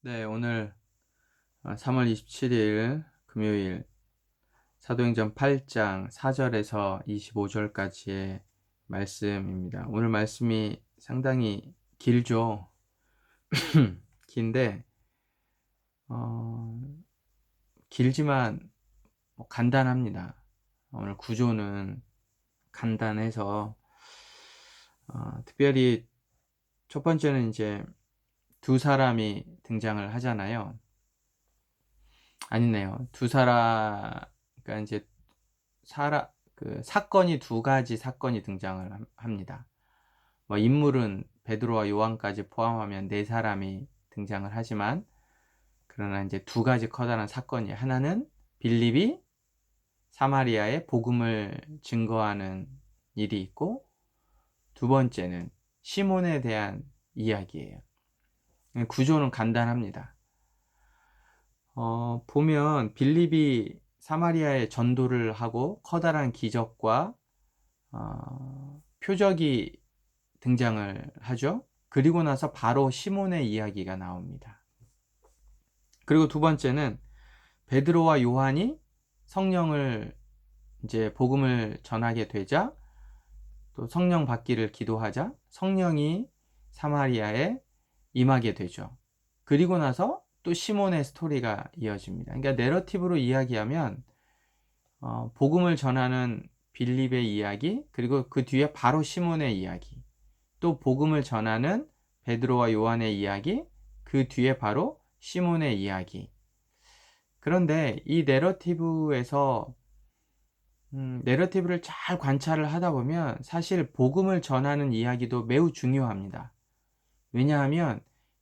네, 오늘 3월 27일 금요일 사도행전 8장 4절에서 25절까지의 말씀입니다. 오늘 말씀이 상당히 길죠. 긴데 어, 길지만 간단합니다. 오늘 구조는 간단해서 특별히 첫 번째는 이제 두 사람이 등장을 하잖아요. 아니네요. 그러니까 이제 사건이 두 가지 사건이 등장을 합니다. 뭐 인물은 베드로와 요한까지 포함하면 네 사람이 등장을 하지만, 그러나 이제 두 가지 커다란 사건이, 하나는 빌립이 사마리아에 복음을 증거하는 일이 있고, 두 번째는 시몬에 대한 이야기예요. 구조는 간단합니다. 보면 빌립이 사마리아에 전도를 하고 커다란 기적과 표적이 등장을 하죠. 그리고 나서 바로 시몬의 이야기가 나옵니다. 그리고 두 번째는 베드로와 요한이 성령을 이제 복음을 전하게 되자, 또 성령 받기를 기도하자 성령이 사마리아에 임하게 되죠. 그리고 나서 또 시몬의 스토리가 이어집니다. 그러니까 내러티브로 이야기하면 복음을 전하는 빌립의 이야기, 그리고 그 뒤에 바로 시몬의 이야기, 또 복음을 전하는 베드로와 요한의 이야기, 그 뒤에 바로 시몬의 이야기. 그런데 이 내러티브를 잘 관찰을 하다 보면 사실 복음을 전하는 이야기도 매우 중요합니다. 왜냐하면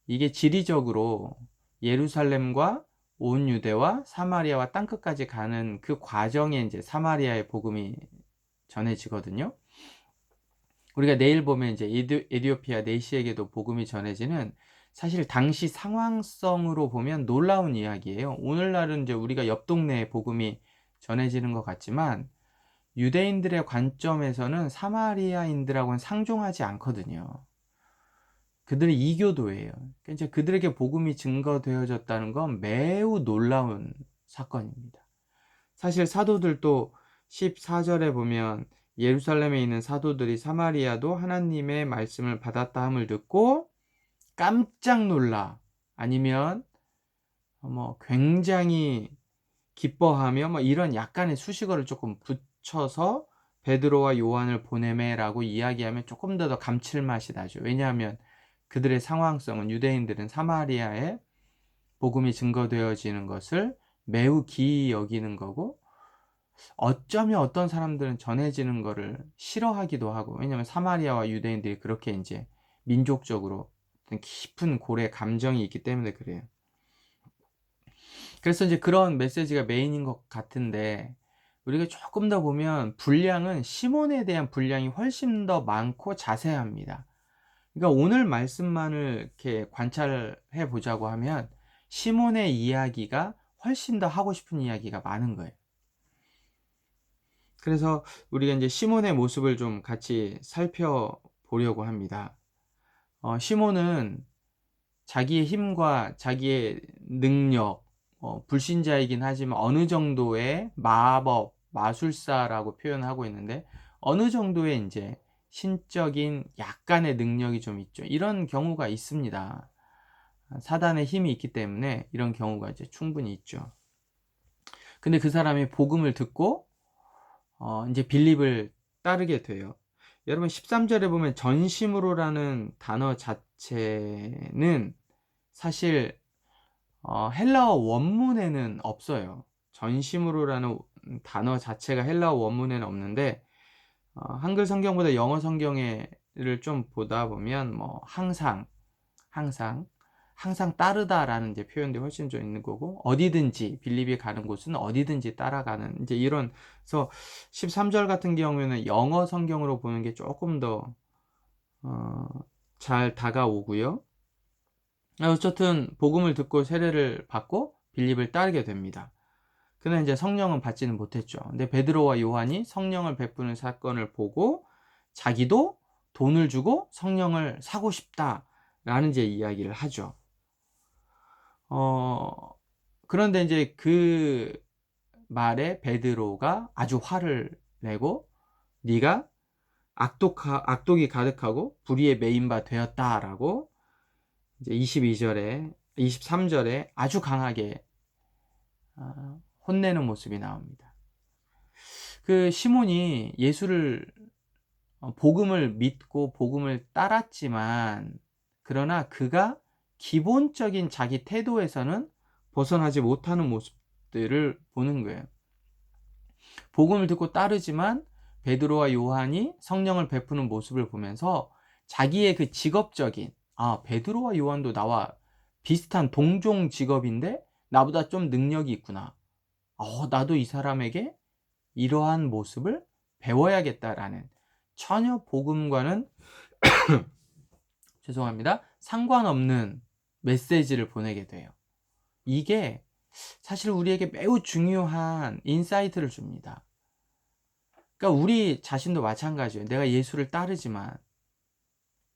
이게 지리적으로 예루살렘과 온 유대와 사마리아와 땅끝까지 가는 그 과정에 이제 사마리아의 복음이 전해지거든요. 우리가 내일 보면 이제 에디오피아 내시에게도 복음이 전해지는, 사실 당시 상황성으로 보면 놀라운 이야기예요. 오늘날은 이제 우리가 옆 동네에 복음이 전해지는 것 같지만, 유대인들의 관점에서는 사마리아인들하고는 상종하지 않거든요. 그들은 이교도예요. 그러니까 이제 그들에게 복음이 증거되어졌다는 건 매우 놀라운 사건입니다. 사실 사도들도 14절에 보면 예루살렘에 있는 사도들이 사마리아도 하나님의 말씀을 받았다 함을 듣고 깜짝 놀라, 아니면 굉장히 기뻐하며 이런 약간의 수식어를 조금 붙여서 베드로와 요한을 보내매라고 이야기하면 조금 더 감칠맛이 나죠. 왜냐하면 그들의 상황성은, 유대인들은 사마리아에 복음이 증거되어지는 것을 매우 기이 여기는 거고, 어쩌면 어떤 사람들은 전해지는 것을 싫어하기도 하고, 왜냐하면 사마리아와 유대인들이 그렇게 이제 민족적으로 깊은 고래 감정이 있기 때문에 그래요. 그래서 이제 그런 메시지가 메인인 것 같은데, 우리가 조금 더 보면 분량은 시몬에 대한 분량이 훨씬 더 많고 자세합니다. 그러니까 오늘 말씀만을 이렇게 관찰해 보자고 하면 시몬의 이야기가 훨씬 더 하고 싶은 이야기가 많은 거예요. 그래서 우리가 이제 시몬의 모습을 좀 같이 살펴보려고 합니다. 시몬은 자기의 힘과 자기의 능력, 불신자이긴 하지만 어느 정도의 마법, 마술사라고 표현하고 있는데, 어느 정도의 이제 신적인 약간의 능력이 좀 있죠. 이런 경우가 있습니다. 사단의 힘이 있기 때문에 이런 경우가 이제 충분히 있죠. 근데 그 사람이 복음을 듣고 이제 빌립을 따르게 돼요. 여러분 13절에 보면 전심으로라는 단어 자체는 사실 헬라어 원문에는 없어요. 전심으로라는 단어 자체가 헬라어 원문에는 없는데, 한글 성경보다 영어 성경을 좀 보다 보면 항상 따르다라는 이제 표현들이 훨씬 좀 있는 거고, 어디든지 빌립이 가는 곳은 어디든지 따라가는 이제 이런. 그래서 13절 같은 경우에는 영어 성경으로 보는 게 조금 더 잘 다가오고요. 어쨌든 복음을 듣고 세례를 받고 빌립을 따르게 됩니다. 그는 이제 성령은 받지는 못했죠. 근데 베드로와 요한이 성령을 베푸는 사건을 보고 자기도 돈을 주고 성령을 사고 싶다라는 이제 이야기를 하죠. 어, 그런데 이제 그 말에 베드로가 아주 화를 내고 네가 악독이 가득하고 불의에 매인 바 되었다라고 이제 22절에 23절에 아주 강하게 혼내는 모습이 나옵니다. 그 시몬이 예수를 복음을 믿고 복음을 따랐지만 그러나 그가 기본적인 자기 태도에서는 벗어나지 못하는 모습들을 보는 거예요. 복음을 듣고 따르지만 베드로와 요한이 성령을 베푸는 모습을 보면서 자기의 그 직업적인 베드로와 요한도 나와 비슷한 동종 직업인데 나보다 좀 능력이 있구나. 나도 이 사람에게 이러한 모습을 배워야겠다라는 전혀 복음과는 죄송합니다. 상관없는 메시지를 보내게 돼요. 이게 사실 우리에게 매우 중요한 인사이트를 줍니다. 그러니까 우리 자신도 마찬가지예요. 내가 예수를 따르지만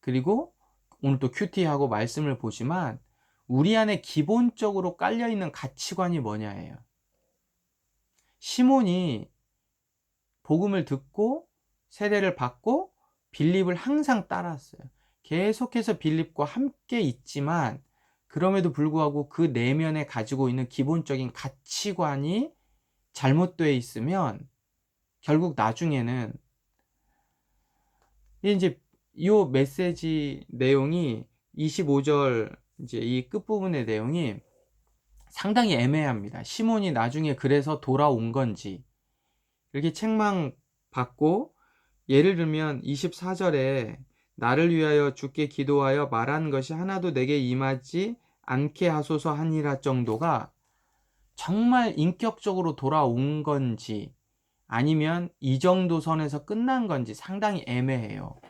그리고 오늘 또 큐티하고 말씀을 보지만 우리 안에 기본적으로 깔려있는 가치관이 뭐냐예요. 시몬이 복음을 듣고 세례를 받고 빌립을 항상 따랐어요. 계속해서 빌립과 함께 있지만 그럼에도 불구하고 그 내면에 가지고 있는 기본적인 가치관이 잘못되어 있으면 결국 나중에는 이제 이 메시지 내용이 25절 이제 이 끝부분의 내용이 상당히 애매합니다. 시몬이 나중에 그래서 돌아온 건지 이렇게 책망받고 예를 들면 24절에 나를 위하여 주께 기도하여 말한 것이 하나도 내게 임하지 않게 하소서 하니라 정도가 정말 인격적으로 돌아온 건지 아니면 이 정도 선에서 끝난 건지 상당히 애매해요.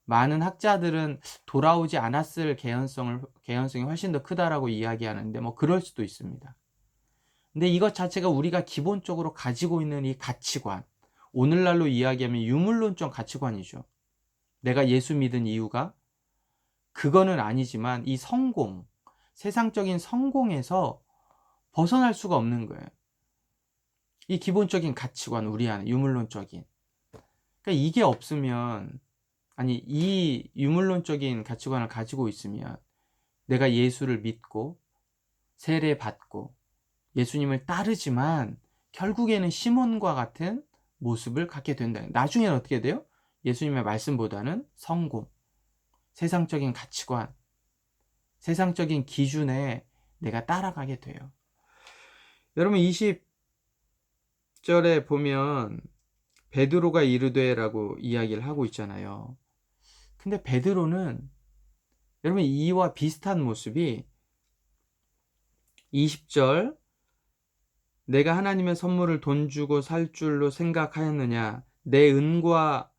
많은 학자들은 돌아오지 않았을 개연성이 훨씬 더 크다라고 이야기하는데 뭐 그럴 수도 있습니다. 근데 이것 자체가 우리가 기본적으로 가지고 있는 이 가치관, 오늘날로 이야기하면 유물론적 가치관이죠. 내가 예수 믿은 이유가 그거는 아니지만 이 성공, 세상적인 성공에서 벗어날 수가 없는 거예요. 이 기본적인 가치관, 우리 안에 유물론적인. 그러니까 이게 없으면, 이 유물론적인 가치관을 가지고 있으면 내가 예수를 믿고 세례 받고 예수님을 따르지만 결국에는 시몬과 같은 모습을 갖게 된다. 나중에는 어떻게 돼요? 예수님의 말씀보다는 성공, 세상적인 가치관, 세상적인 기준에 내가 따라가게 돼요. 여러분 20절에 보면 베드로가 이르되라고 이야기를 하고 있잖아요. 근데 베드로는 여러분 이와 비슷한 모습이 20절 내가 하나님의 선물을 돈 주고 살 줄로 생각하였느냐 내 은과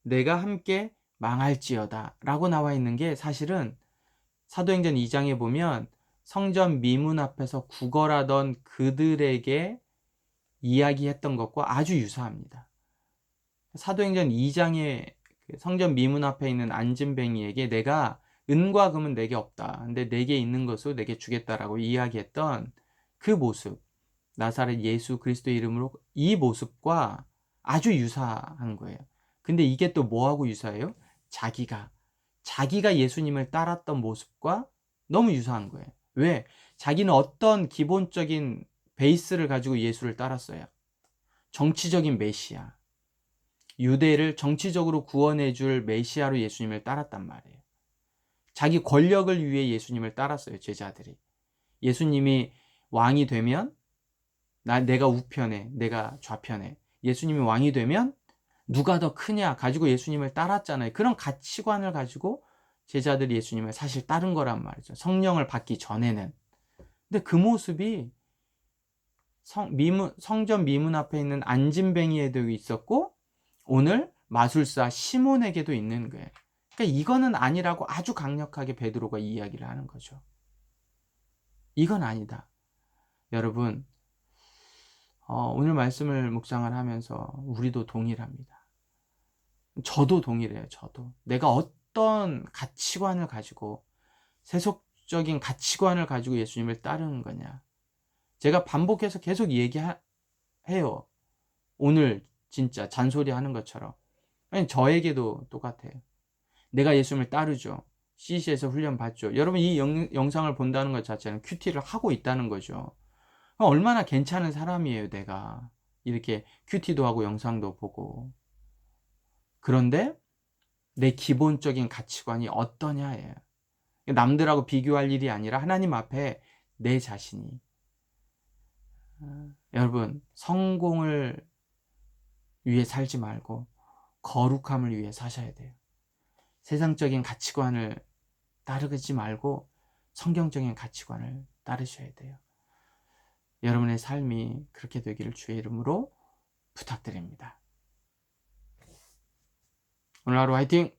내가 함께 망할지어다 라고 나와 있는 게 사실은 사도행전 2장에 보면 성전 미문 앞에서 구걸하던 그들에게 이야기했던 것과 아주 유사합니다. 사도행전 2장에 성전 미문 앞에 있는 안진뱅이에게 내가 은과 금은 내게 없다. 근데 내게 있는 것을 내게 주겠다라고 이야기했던 그 모습, 나사렛 예수 그리스도의 이름으로 이 모습과 아주 유사한 거예요. 근데 이게 또 뭐하고 유사해요? 자기가 예수님을 따랐던 모습과 너무 유사한 거예요. 왜? 자기는 어떤 기본적인 베이스를 가지고 예수를 따랐어요. 정치적인 메시아. 유대를 정치적으로 구원해 줄 메시아로 예수님을 따랐단 말이에요. 자기 권력을 위해 예수님을 따랐어요, 제자들이. 예수님이 왕이 되면 내가 우편에, 내가 좌편에. 예수님이 왕이 되면 누가 더 크냐 가지고 예수님을 따랐잖아요. 그런 가치관을 가지고 제자들이 예수님을 사실 따른 거란 말이죠. 성령을 받기 전에는. 근데 그 모습이 성전 미문 앞에 있는 안진뱅이에도 있었고 오늘 마술사 시몬에게도 있는 거예요. 그러니까 이거는 아니라고 아주 강력하게 베드로가 이야기를 하는 거죠. 이건 아니다. 여러분 오늘 말씀을 묵상을 하면서 우리도 동일합니다. 저도 동일해요. 저도 내가 어떤 가치관을 가지고 세상적인 가치관을 가지고 예수님을 따르는 거냐. 제가 반복해서 계속 얘기해요. 오늘 진짜 잔소리 하는 것처럼. 아니, 저에게도 똑같아요. 내가 예수님을 따르죠. CC에서 훈련 받죠. 여러분, 이 영상을 본다는 것 자체는 큐티를 하고 있다는 거죠. 얼마나 괜찮은 사람이에요, 내가. 이렇게 큐티도 하고 영상도 보고. 그런데 내 기본적인 가치관이 어떠냐예요. 남들하고 비교할 일이 아니라 하나님 앞에 내 자신이. 여러분, 성공을 위해 살지 말고 거룩함을 위해 사셔야 돼요. 세상적인 가치관을 따르지 말고 성경적인 가치관을 따르셔야 돼요. 여러분의 삶이 그렇게 되기를 주의 이름으로 부탁드립니다. 오늘 하루 화이팅!